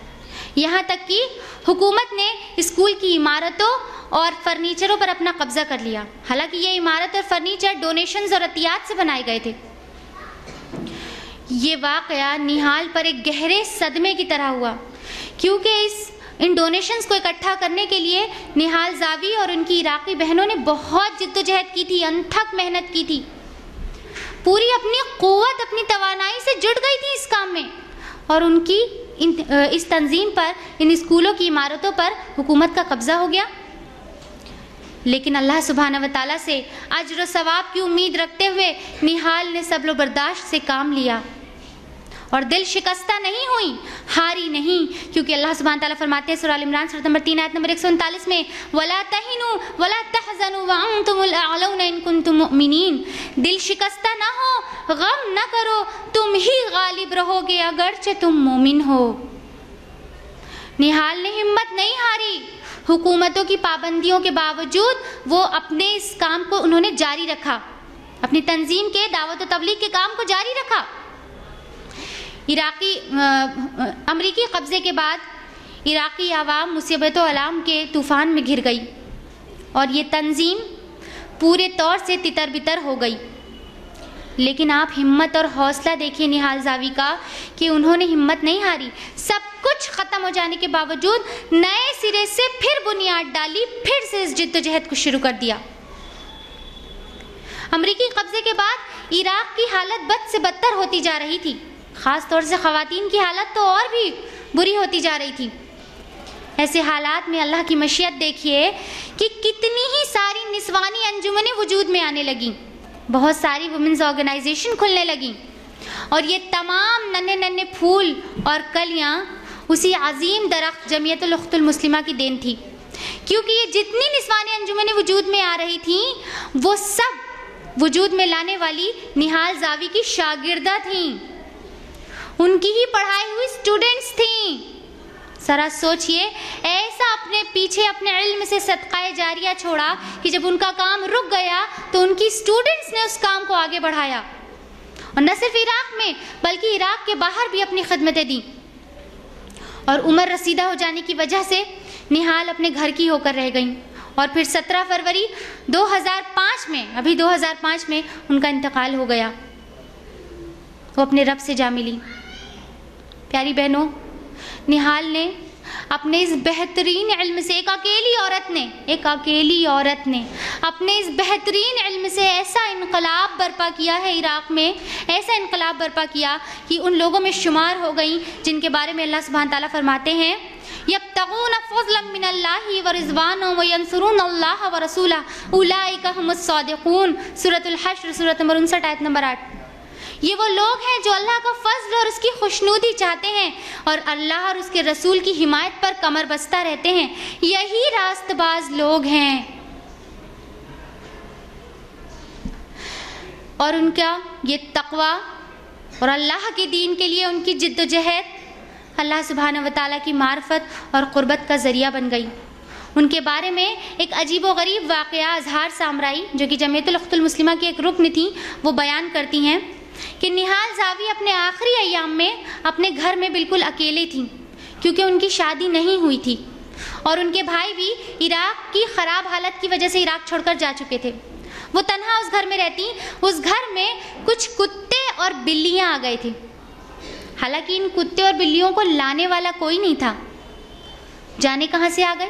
یہاں تک کہ حکومت نے اسکول کی عمارتوں اور فرنیچروں پر اپنا قبضہ کر لیا، حالانکہ یہ عمارت اور فرنیچر ڈونیشنز اور عطیات سے بنائے گئے تھے۔ یہ واقعہ نہال پر ایک گہرے صدمے کی طرح ہوا، کیونکہ ان ڈونیشنز کو اکٹھا کرنے کے لیے نہال زاوی اور ان کی عراقی بہنوں نے بہت جد و جہد کی تھی، انتھک محنت کی تھی، پوری اپنی قوت، اپنی توانائی سے جڑ گئی تھی اس کام میں، اور ان کی اس تنظیم پر، ان اسکولوں کی عمارتوں پر حکومت کا قبضہ ہو گیا۔ لیکن اللہ سبحانہ و تعالیٰ سے اجر و ثواب کی امید رکھتے ہوئے نہال نے صبر و برداشت سے کام لیا، اور دل شکستہ نہیں ہوئی، ہاری نہیں، کیونکہ اللہ سبحانہ تعالیٰ فرماتے ہیں سورہ ال عمران سورۃ نمبر 3 آیت نمبر 139 میں، وَلَا تَهِنُوا وَلَا تَحْزَنُوا وَأَنْتُمُ الْأَعْلَوْنَ إِن كُنتُم مُؤْمِنِينَ، دل شکستہ نہ ہو، غم نہ کرو، تم ہی غالب رہو گے اگرچہ تم مومن ہو۔ نہال نے ہمت نہیں ہاری، حکومتوں کی پابندیوں کے باوجود وہ اپنے اس کام کو انہوں نے جاری رکھا، اپنی تنظیم کے دعوت و تبلیغ کے کام کو جاری رکھا۔ امریکی قبضے کے بعد عراقی عوام مصیبت و الام کے طوفان میں گھر گئی اور یہ تنظیم پورے طور سے تتر بتر ہو گئی۔ لیکن آپ ہمت اور حوصلہ دیکھیے نہال زاوی کا کہ انہوں نے ہمت نہیں ہاری، سب کچھ ختم ہو جانے کے باوجود نئے سرے سے پھر بنیاد ڈالی، پھر سے اس جد و جہد کو شروع کر دیا۔ امریکی قبضے کے بعد عراق کی حالت بد سے بدتر ہوتی جا رہی تھی، خاص طور سے خواتین کی حالت تو اور بھی بری ہوتی جا رہی تھی۔ ایسے حالات میں اللہ کی مشیت دیکھیے کہ کتنی ہی ساری نسوانی انجمنیں وجود میں آنے لگیں، بہت ساری وومنز آرگنائزیشن کھلنے لگیں، اور یہ تمام ننھے ننھے پھول اور کلیاں اسی عظیم درخت جمعیت الاخت المسلمہ کی دین تھی، کیونکہ یہ جتنی نسوانی انجمنیں وجود میں آ رہی تھیں وہ سب وجود میں لانے والی نہال زاوی کی شاگردہ تھیں، ان کی ہی پڑھائی ہوئی اسٹوڈنٹس تھیں۔ ذرا سوچئے، ایسا اپنے پیچھے اپنے علم سے صدقہ جاریہ چھوڑا کہ جب ان کا کام رک گیا تو ان کی اسٹوڈنٹس نے اس کام کو آگے بڑھایا، اور نہ صرف عراق میں بلکہ عراق کے باہر بھی اپنی خدمتیں دیں۔ اور عمر رسیدہ ہو جانے کی وجہ سے نہال اپنے گھر کی ہو کر رہ گئیں، اور پھر 17 فروری 2005 میں ان کا انتقال ہو گیا، وہ اپنے رب سے جا ملی۔ پیاری بہنوں، نہال نے اپنے اس بہترین علم سے ایک اکیلی عورت نے اپنے اس بہترین علم سے ایسا انقلاب برپا کیا ہے عراق میں، ایسا انقلاب برپا کیا کہ ان لوگوں میں شمار ہو گئیں جن کے بارے میں اللہ سبحانہ تعالیٰ فرماتے ہیں یبتغون فضلا من اللہ ورضوانا وینصرون اللہ ورسولہ اولئک هم الصادقون، سورۃ الحشر سورۃ نمبر 59 آیت نمبر 8۔ یہ وہ لوگ ہیں جو اللہ کا فضل اور اس کی خوشنودی چاہتے ہیں اور اللہ اور اس کے رسول کی حمایت پر کمر بستہ رہتے ہیں، یہی راست باز لوگ ہیں۔ اور ان کا یہ تقوی اور اللہ کے دین کے لیے ان کی جد و جہد اللہ سبحانہ و تعالیٰ کی معرفت اور قربت کا ذریعہ بن گئی۔ ان کے بارے میں ایک عجیب و غریب واقعہ اظہار سامرائی جو کہ جمعیت الاخت المسلمہ کی ایک رکن تھی، وہ بیان کرتی ہیں کہ نہال زاوی اپنے آخری ایام میں اپنے گھر میں بالکل اکیلے تھیں، کیونکہ ان کی شادی نہیں ہوئی تھی اور ان کے بھائی بھی عراق کی خراب حالت کی وجہ سے عراق چھوڑ کر جا چکے تھے۔ وہ تنہا اس گھر میں رہتی، اس گھر میں کچھ کتے اور بلیاں آ گئے تھے، حالانکہ ان کتے اور بلیوں کو لانے والا کوئی نہیں تھا، جانے کہاں سے آ گئے؟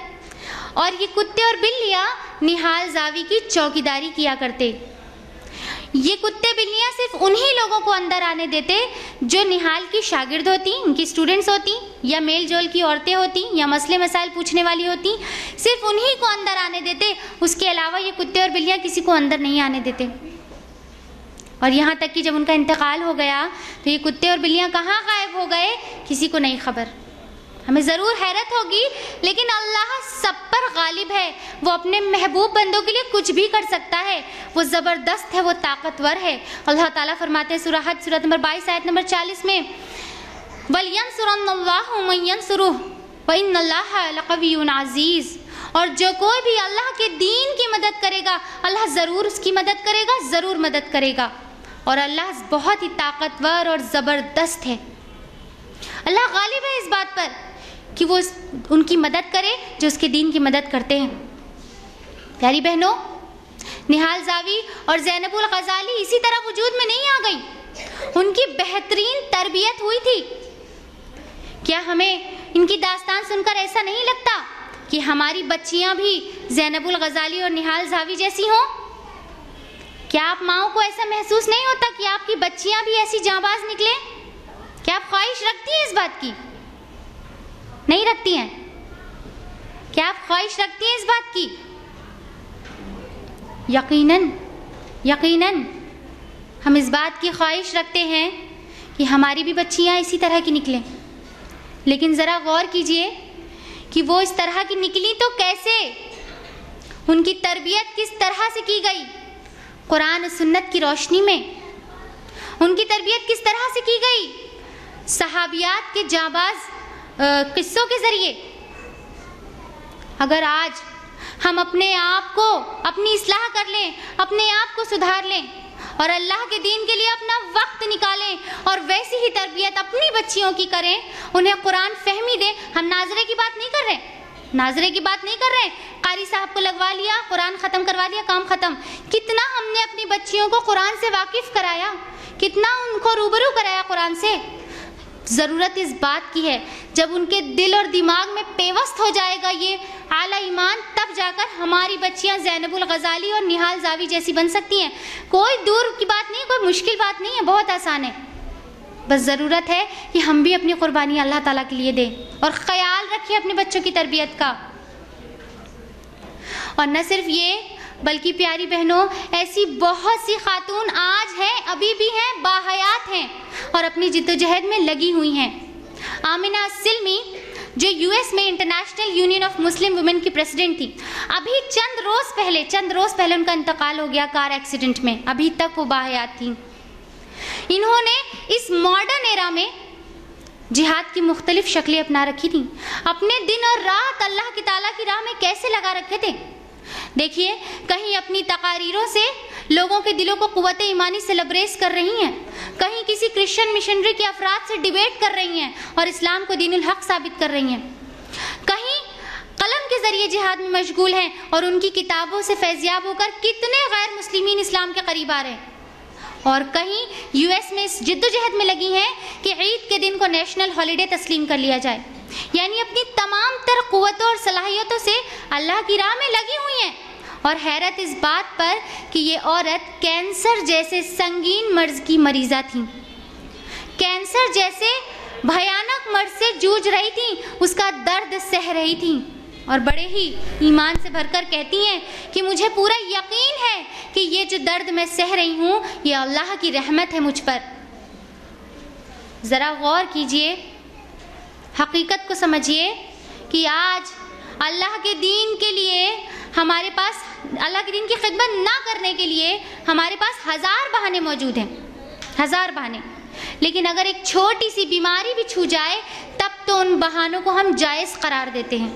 اور یہ کتے اور بلیاں نہال زاوی کی چوکیداری کیا کرتے۔ یہ کتے بلیاں صرف انہی لوگوں کو اندر آنے دیتے جو نہال کی شاگرد ہوتی، ان کی اسٹوڈنٹس ہوتی، یا میل جول کی عورتیں ہوتی، یا مسئلے مسائل پوچھنے والی ہوتی، صرف انہی کو اندر آنے دیتے، اس کے علاوہ یہ کتے اور بلیاں کسی کو اندر نہیں آنے دیتے۔ اور یہاں تک کہ جب ان کا انتقال ہو گیا تو یہ کتے اور بلیاں کہاں غائب ہو گئے کسی کو نہیں خبر۔ ہمیں ضرور حیرت ہوگی، لیکن اللہ سب پر غالب ہے، وہ اپنے محبوب بندوں کے لیے کچھ بھی کر سکتا ہے، وہ زبردست ہے، وہ طاقتور ہے۔ اللہ تعالیٰ فرماتے ہیں سورہ حج سورۃ نمبر 22 آیت نمبر 40 میں وَلْيَنْصُرَنَّ اللَّهُ مَن يَنْصُرُهُ وَإِنَّ اللَّهَ لَقَوِيٌّ عَزِيزٌ، اور جو کوئی بھی اللہ کے دین کی مدد کرے گا اللہ ضرور اس کی مدد کرے گا، ضرور مدد کرے گا، اور اللہ بہت ہی طاقتور اور زبردست ہے۔ اللہ غالب ہے اس بات پر کہ وہ ان کی مدد کرے جو اس کے دین کی مدد کرتے ہیں۔ پیاری بہنوں، نہال زاوی اور زینب الغزالی اسی طرح وجود میں نہیں آ گئی، ان کی بہترین تربیت ہوئی تھی۔ کیا ہمیں ان کی داستان سن کر ایسا نہیں لگتا کہ ہماری بچیاں بھی زینب الغزالی اور نہال زاوی جیسی ہوں؟ کیا آپ ماؤں کو ایسا محسوس نہیں ہوتا کہ آپ کی بچیاں بھی ایسی جانباز نکلیں؟ کیا آپ خواہش رکھتی ہیں اس بات کی؟ نہیں رکھتی ہیں؟ کیا آپ خواہش رکھتی ہیں اس بات کی؟ یقیناً ہم اس بات کی خواہش رکھتے ہیں کہ ہماری بھی بچیاں اسی طرح کی نکلیں، لیکن ذرا غور کیجئے کہ وہ اس طرح کی نکلی تو کیسے، ان کی تربیت کس طرح سے کی گئی؟ قرآن و سنت کی روشنی میں۔ ان کی تربیت کس طرح سے کی گئی؟ صحابیات کے جانباز قصوں کے ذریعے۔ اگر آج ہم اپنے آپ کو اپنی اصلاح کر لیں، اپنے آپ کو سدھار لیں اور اللہ کے دین کے لیے اپنا وقت نکالیں اور ویسی ہی تربیت اپنی بچیوں کی کریں، انہیں قرآن فہمی دیں۔ ہم ناظرے کی بات نہیں کر رہے، ناظرے کی بات نہیں کر رہے، قاری صاحب کو لگوا لیا، قرآن ختم کروا لیا، کام ختم۔ کتنا ہم نے اپنی بچیوں کو قرآن سے واقف کرایا، کتنا ان کو روبرو کرایا قرآن سے۔ ضرورت اس بات کی ہے جب ان کے دل اور دماغ میں پیوست ہو جائے گا یہ اعلیٰ ایمان، تب جا کر ہماری بچیاں زینب الغزالی اور نہال زاوی جیسی بن سکتی ہیں۔ کوئی دور کی بات نہیں، کوئی مشکل بات نہیں ہے، بہت آسان ہے۔ بس ضرورت ہے کہ ہم بھی اپنی قربانی اللہ تعالیٰ کے لیے دیں اور خیال رکھیں اپنے بچوں کی تربیت کا۔ اور نہ صرف یہ بلکہ پیاری بہنوں، ایسی بہت سی خاتون آج ہیں، ابھی بھی ہیں، باحیات ہیں اور اپنی جدوجہد میں لگی ہوئی ہیں۔ آمنہ السلمی جو یو ایس میں international union of Muslim women کی پریزیڈنٹ تھی، ابھی چند روز پہلے ان کا انتقال ہو گیا کار ایکسیڈنٹ میں، ابھی تک وہ باحیات تھیں۔ انہوں نے اس ماڈرن ایرا میں جہاد کی مختلف شکلیں اپنا رکھی تھیں، اپنے دن اور رات اللہ کی تعالیٰ کی راہ میں کیسے لگا رکھے تھے۔ دیکھیے، کہیں اپنی تقاریروں سے لوگوں کے دلوں کو قوت ایمانی سے لبریز کر رہی ہیں، کہیں کسی کرسچن مشنری کے افراد سے ڈیبیٹ کر رہی ہیں اور اسلام کو دین الحق ثابت کر رہی ہیں، کہیں قلم کے ذریعے جہاد میں مشغول ہیں اور ان کی کتابوں سے فیضیاب ہو کر کتنے غیر مسلمین اسلام کے قریب آ رہے ہیں، اور کہیں یو ایس میں اس جدوجہد میں لگی ہیں کہ عید کے دن کو نیشنل ہالیڈے تسلیم کر لیا جائے، یعنی اپنی تمام تر قوتوں اور صلاحیتوں سے اللہ کی راہ میں لگی ہوئی ہیں۔ اور حیرت اس بات پر کہ یہ عورت کینسر جیسے سنگین مرض کی مریضہ تھیں، کینسر جیسے بھیانک مرض سے جوجھ رہی تھیں، اس کا درد سہ رہی تھیں، اور بڑے ہی ایمان سے بھر کر کہتی ہیں کہ مجھے پورا یقین ہے کہ یہ جو درد میں سہ رہی ہوں یہ اللہ کی رحمت ہے مجھ پر۔ ذرا غور کیجئے، حقیقت کو سمجھیے کہ آج اللہ کے دین کے لیے ہمارے پاس، اللہ کے دین کی خدمت نہ کرنے کے لیے ہمارے پاس ہزار بہانے موجود ہیں، ہزار بہانے، لیکن اگر ایک چھوٹی سی بیماری بھی چھو جائے تب تو ان بہانوں کو ہم جائز قرار دیتے ہیں،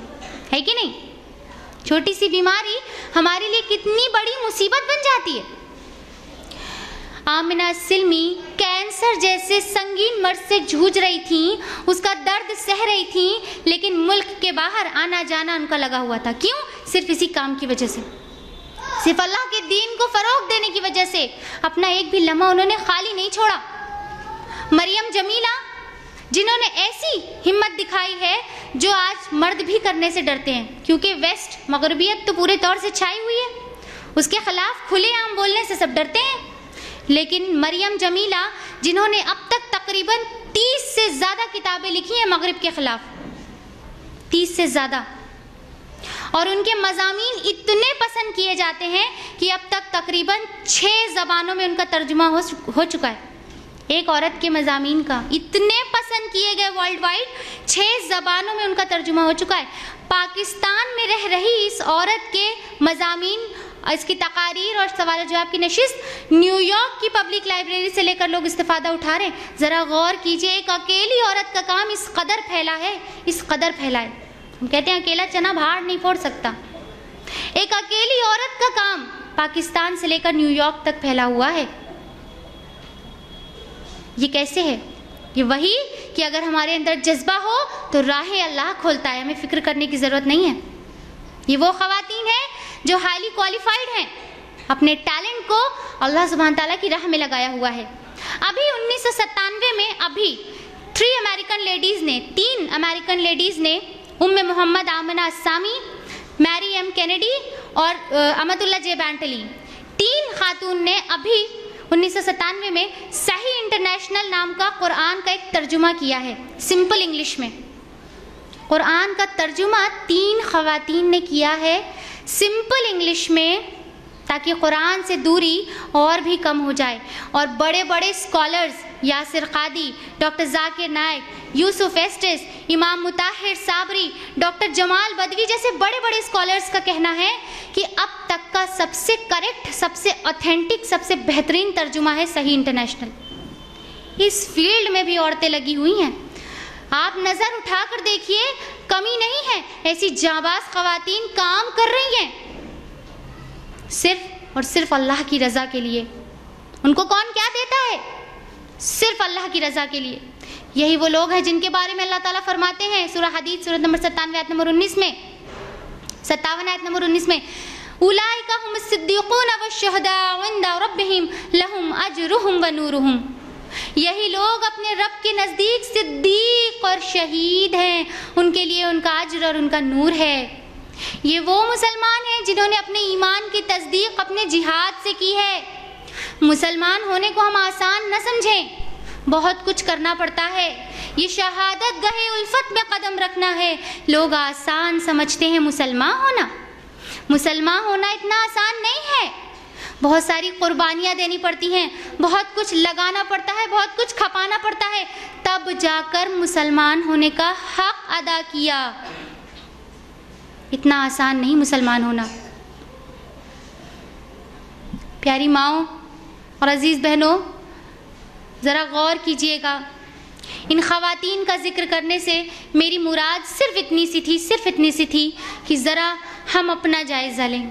ہے کہ نہیں؟ چھوٹی سی بیماری ہمارے لیے کتنی بڑی مصیبت بن جاتی ہے۔ آمنہ السلمی کینسر جیسے سنگین مرض سے جھوج رہی تھیں، اس کا درد سہ رہی تھیں، لیکن ملک کے باہر آنا جانا ان کا لگا ہوا تھا۔ کیوں؟ صرف اسی کام کی وجہ سے، صرف اللہ کے دین کو فروغ دینے کی وجہ سے اپنا ایک بھی لمحہ انہوں نے خالی نہیں چھوڑا۔ مریم جمیلہ جنہوں نے ایسی ہمت دکھائی ہے جو آج مرد بھی کرنے سے ڈرتے ہیں، کیونکہ ویسٹ مغربیت تو پورے طور سے چھائی ہوئی ہے، اس کے خلاف کھلے عام بولنے سے سب ڈرتے ہیں، لیکن مریم جمیلہ جنہوں نے اب تک تقریباً 30 سے زیادہ کتابیں لکھی ہیں مغرب کے خلاف، 30 سے زیادہ، اور ان کے مضامین اتنے پسند کیے جاتے ہیں کہ اب تک تقریباً 6 زبانوں میں ان کا ترجمہ ہو چکا ہے۔ ایک عورت کے مضامین کا اتنے پسند کیے گئے ورلڈ وائڈ، 6 زبانوں میں ان کا ترجمہ ہو چکا ہے۔ پاکستان میں رہ رہی اس عورت کے مضامین، اس کی تقاریر اور سوال و جواب کی نشست نیو یارک کی پبلک لائبریری سے لے کر لوگ استفادہ اٹھا رہے ہیں۔ ذرا غور کیجئے، ایک اکیلی عورت کا کام اس قدر پھیلا ہے، اس قدر پھیلا ہے۔ ہم کہتے ہیں اکیلا چنا بھاڑ نہیں پھوڑ سکتا، ایک اکیلی عورت کا کام پاکستان سے لے کر نیو یارک تک پھیلا ہوا ہے۔ یہ کیسے ہے؟ یہ وہی کہ اگر ہمارے اندر جذبہ ہو تو راہ اللہ کھولتا ہے، ہمیں فکر کرنے کی ضرورت نہیں ہے۔ یہ وہ خواتین ہیں جو ہائیلی کوالیفائڈ ہیں، اپنے ٹیلنٹ کو اللہ سبحانہ تعالیٰ کی راہ میں لگایا ہوا ہے۔ ابھی 1997 میں 3 امریکن لیڈیز نے ام محمد آمنہ السامی، میری ایم کینیڈی اور امت اللہ جے بینٹلی، 3 خاتون نے ابھی 1997 میں صحیح انٹرنیشنل نام کا قرآن کا ایک ترجمہ کیا ہے، سمپل انگلش میں۔ قرآن کا ترجمہ 3 خواتین نے کیا ہے سمپل انگلش میں، تاکہ قرآن سے دوری اور بھی کم ہو جائے، اور بڑے بڑے اسکالرز یاسر قادی، ڈاکٹر ذاکر نائک، یوسف ایسٹس، امام مطہر صابری، ڈاکٹر جمال بدوی جیسے بڑے بڑے اسکالرز کا کہنا ہے کہ اب تک کا سب سے کریکٹ، سب سے اوتھینٹک، سب سے بہترین ترجمہ ہے صحیح انٹرنیشنل۔ اس فیلڈ میں بھی عورتیں لگی ہوئی ہیں، آپ نظر اٹھا کر دیکھیے، کمی نہیں ہے، ایسی جانباز خواتین کام کر رہی ہیں صرف اور صرف اللہ کی رضا کے لیے، ان کو کون کیا دیتا ہے؟ صرف اللہ کی رضا کے لیے۔ یہی وہ لوگ ہیں جن کے بارے میں اللہ تعالیٰ فرماتے ہیں سورہ حدید سورۃ نمبر 97 آیت نمبر 19 میں، 57 آیت نمبر 19 میں، اولئک هم الصدیقون والشہداء عند ربہم لہم اجرہم ونورہم۔ یہی لوگ اپنے رب کے نزدیک صدیق اور شہید ہیں، ان کے لیے ان کا اجر اور ان کا نور ہے۔ یہ وہ مسلمان ہیں جنہوں نے اپنے ایمان کی تصدیق اپنے جہاد سے کی ہے۔ مسلمان ہونے کو ہم آسان نہ سمجھیں، بہت کچھ کرنا پڑتا ہے۔ یہ شہادت گاہ الفت میں قدم رکھنا ہے۔ لوگ آسان سمجھتے ہیں مسلمان ہونا، مسلمان ہونا اتنا آسان نہیں ہے، بہت ساری قربانیاں دینی پڑتی ہیں، بہت کچھ لگانا پڑتا ہے، بہت کچھ کھپانا پڑتا ہے، تب جا کر مسلمان ہونے کا حق ادا کیا۔ اتنا آسان نہیں مسلمان ہونا۔ پیاری ماؤں اور عزیز بہنوں، ذرا غور کیجئے گا، ان خواتین کا ذکر کرنے سے میری مراد صرف اتنی سی تھی کہ ذرا ہم اپنا جائزہ لیں،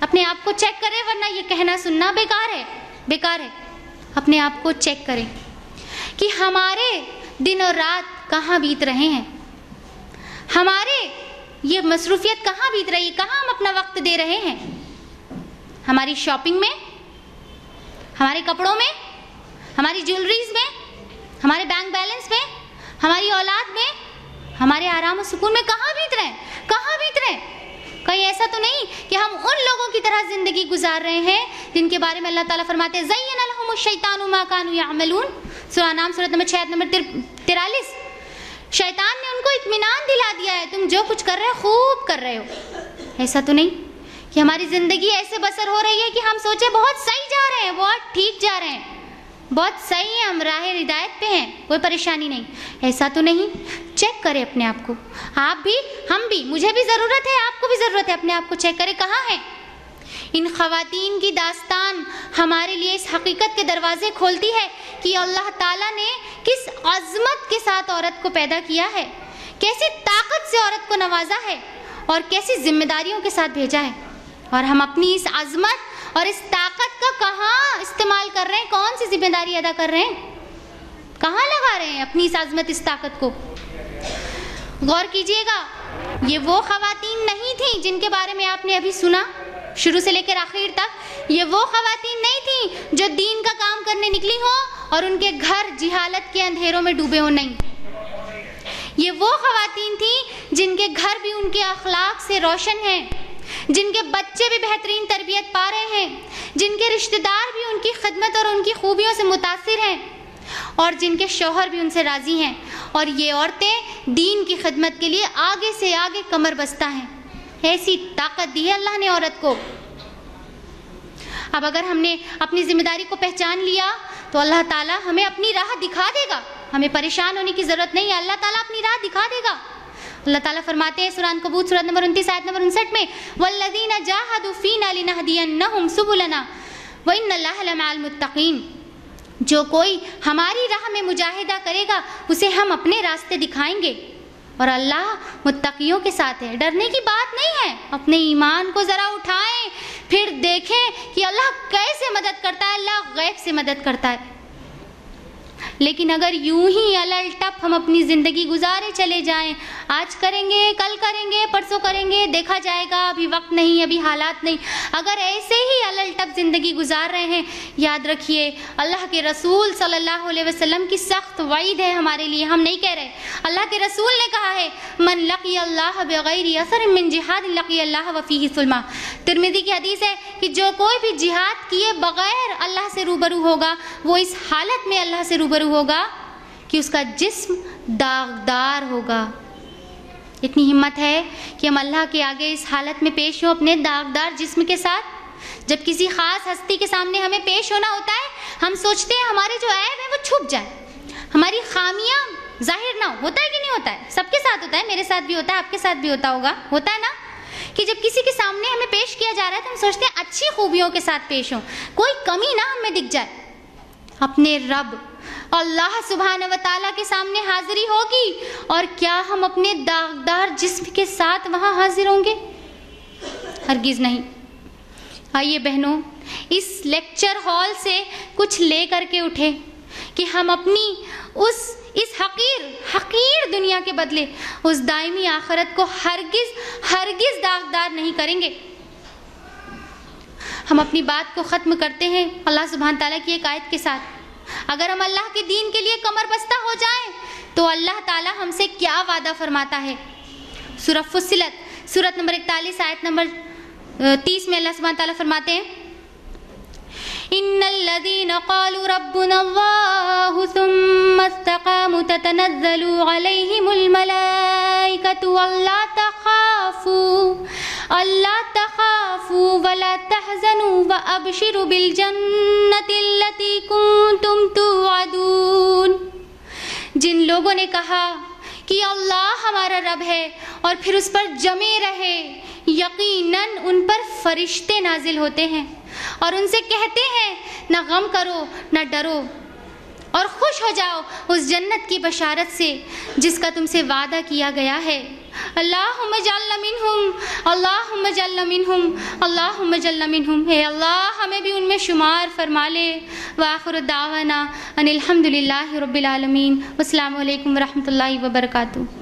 اپنے آپ کو چیک کریں، ورنہ یہ کہنا سننا بیکار ہے۔ اپنے آپ کو چیک کریں کہ ہمارے دن اور رات کہاں بیت رہے ہیں، ہمارے یہ مصروفیت کہاں بیت رہی ہے، کہاں ہم اپنا وقت دے رہے ہیں؟ ہماری شاپنگ میں، ہمارے کپڑوں میں، ہماری جیولریز میں، ہمارے بینک بیلنس میں، ہماری اولاد میں، ہمارے آرام و سکون میں کہاں بیت رہے ہیں؟ کہیں ایسا تو نہیں کہ ہم ان لوگوں کی طرح زندگی گزار رہے ہیں جن کے بارے میں اللہ تعالیٰ فرماتے ہیں زین لہم الشیطان ما کانوا یعملون، سورہ نام سورۃ نمبر 6 آیت نمبر 43۔ شیطان نے ان کو اطمینان دلا دیا ہے، تم جو کچھ کر رہے ہو خوب کر رہے ہو۔ ایسا تو نہیں کہ ہماری زندگی ایسے بسر ہو رہی ہے کہ ہم سوچے بہت صحیح جا رہے ہیں، بہت ٹھیک جا رہے ہیں، بہت صحیح ہیں، ہم راہ ہدایت پہ ہیں، کوئی پریشانی نہیں۔ ایسا تو نہیں، چیک کریں اپنے آپ کو، آپ بھی، ہم بھی، مجھے بھی ضرورت ہے، آپ کو بھی ضرورت ہے، اپنے آپ کو چیک کریں کہاں ہیں۔ ان خواتین کی داستان ہمارے لیے اس حقیقت کے دروازے کھولتی ہے کہ اللہ تعالیٰ نے کس عظمت کے ساتھ عورت کو پیدا کیا ہے، کیسی طاقت سے عورت کو نوازا ہے اور کیسی ذمہ داریوں کے ساتھ بھیجا ہے، اور ہم اپنی اس عظمت اور اس طاقت کا کہاں استعمال کر رہے ہیں، کون سی ذمہ داری ادا کر رہے ہیں، کہاں لگا رہے ہیں اپنی اس عظمت، اس طاقت کو؟ غور کیجئے گا، یہ وہ خواتین نہیں تھیں جن کے بارے میں آپ نے ابھی سنا شروع سے لے کر آخر تک۔ یہ وہ خواتین نہیں تھیں جو دین کا کام کرنے نکلی ہوں اور ان کے گھر جہالت کے اندھیروں میں ڈوبے ہوں، نہیں۔ یہ وہ خواتین تھیں جن کے گھر بھی ان کے اخلاق سے روشن ہیں، جن کے بچے بھی بہترین تربیت پا رہے ہیں، جن کے رشتہ دار بھی ان کی خدمت اور ان کی خوبیوں سے متاثر ہیں، اور جن کے شوہر بھی ان سے راضی ہیں، اور یہ عورتیں دین کی خدمت کے لیے آگے سے آگے کمر بستہ ہیں۔ ایسی طاقت دی ہے اللہ نے عورت کو۔ اب اگر ہم نے اپنی ذمہ داری کو پہچان لیا تو اللہ تعالیٰ ہمیں اپنی راہ دکھا دے گا، ہمیں پریشان ہونے کی ضرورت نہیں ہے، اللہ تعالیٰ اپنی راہ دکھا دے گا۔ اللہ تعالیٰ فرماتے ہیں سورہ عنکبوت سورۃ نمبر 29 آیت نمبر 59 میں والذین جاہدوا فینا لنہدینہم سبلنا وان اللہ لمع المتقین، جو کوئی ہماری راہ میں مجاہدہ کرے گا اسے ہم اپنے راستے دکھائیں گے، اور اللہ متقیوں کے ساتھ ہے۔ ڈرنے کی بات نہیں ہے، اپنے ایمان کو ذرا اٹھائیں، پھر دیکھیں کہ اللہ کیسے مدد کرتا ہے، اللہ غیب سے مدد کرتا ہے۔ لیکن اگر یوں ہی الل ٹپ ہم اپنی زندگی گزارے چلے جائیں، آج کریں گے، کل کریں گے، پرسوں کریں گے، دیکھا جائے گا، ابھی وقت نہیں، ابھی حالات نہیں، اگر ایسے ہی الل ٹپ زندگی گزار رہے ہیں، یاد رکھیے اللہ کے رسول صلی اللہ علیہ وسلم کی سخت وعید ہے ہمارے لیے، ہم نہیں کہہ رہے، اللہ کے رسول نے کہا ہے من لقی اللہ بغیر اثر من جہاد لقی اللہ وفیہ سلما۔ ترمذی کی حدیث ہے کہ جو کوئی بھی جہاد کیے بغیر اللہ سے روبرو ہوگا وہ اس حالت میں اللہ سے روبرو ہوگا کہ اس کا جسم داغدار ہوگا۔ اتنی ہمت ہے کہ ہم اللہ کے آگے اس حالت میں پیش ہوں اپنے داغدار جسم کے ساتھ۔ جب کسی خاص ہستی کے سامنے ہمیں پیش ہونا ہوتا ہے، ہم سوچتے ہیں ہمارے جو عیب ہے وہ چھپ جائے، ہماری خامیاں ظاہر نہ ہو۔ ہوتا ہے کہ نہیں ہوتا ہے؟ سب کے ساتھ ہوتا ہے، میرے ساتھ بھی ہوتا ہے، آپ کے ساتھ بھی ہوتا ہوگا، ہوتا ہے نا کہ جب کسی کے سامنے ہمیں پیش کیا جا رہا ہے تو ہم سوچتے ہیں اچھی خوبیوں کے ساتھ پیش ہوں، کوئی کمی نہ ہم میں دکھ جائے۔ اپنے رب اللہ سبحانہ و تعالیٰ کے سامنے حاضری ہوگی، اور کیا ہم اپنے داغدار جسم کے ساتھ وہاں حاضر ہوں گے؟ ہرگز نہیں۔ آئیے بہنوں، اس لیکچر ہال سے کچھ لے کر کے اٹھے کہ ہم اپنی اس حقیر دنیا کے بدلے اس دائمی آخرت کو ہرگز داغدار نہیں کریں گے۔ ہم اپنی بات کو ختم کرتے ہیں اللہ سبحانہ تعالیٰ کی ایک آیت کے ساتھ۔ اگر ہم اللہ کے دین کے لیے کمر بستہ ہو جائیں تو اللہ تعالیٰ ہم سے کیا وعدہ فرماتا ہے۔ سورہ فصلت سورت نمبر 41 آیت نمبر 30 میں اللہ سبحانہ تعالیٰ فرماتے ہیں ان الذين قالوا ربنا الله ثم استقاموا تتنزل عليهم الملائكة ألا تخافوا ولا تحزنوا وأبشروا بالجنة التي كنتم توعدون۔ جن لوگوں نے کہا کہ اللہ ہمارا رب ہے اور پھر اس پر جمے رہے، یقیناً ان پر فرشتے نازل ہوتے ہیں اور ان سے کہتے ہیں نہ غم کرو نہ ڈرو اور خوش ہو جاؤ اس جنت کی بشارت سے جس کا تم سے وعدہ کیا گیا ہے۔ اللہم اجعلنا منہم اللہم اجعلنا منہم اللہم اجعلنا منہم، اے اللہ ہمیں بھی ان میں شمار فرما لے۔ وآخر دعوانا ان الحمدللہ رب العالمین۔ والسلام علیکم ورحمۃ اللہ وبرکاتہ۔